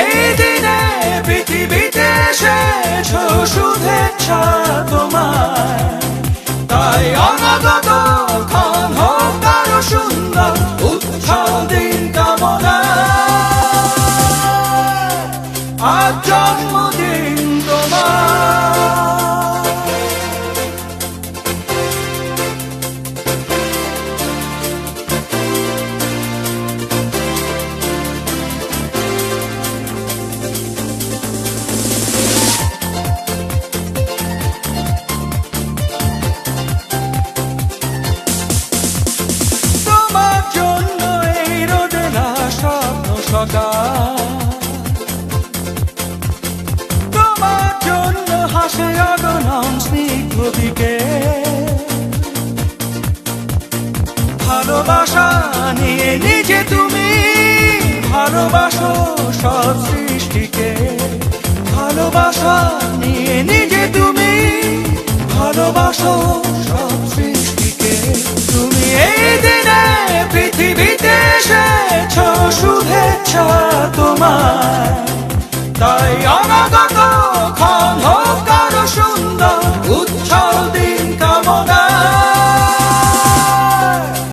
এই দিনে পৃথিবীতে এসেছো, শুভেচ্ছা তোমায়। তাই অনাগত ক্ষণ হোক আরো সুন্দর, উৎসব দিন কামনা। আজ জন্মদিন তোমার। তোমার জন্য এই রোদে না স্বপ্ন সকাল, তোমার জন্য হাসে অগণন স্নিগ্ধ বিকেল। ভালোবাসা নিয়ে নিজে তুমি ভালোবাসো সব সৃষ্টিকে। ভালোবাসা নিয়ে নিজে তুমি ভালোবাসো সব সৃষ্টিকে। তুমি এই দিনে পৃথিবীতে এসেছো, শুভেচ্ছা তোমায়। তাই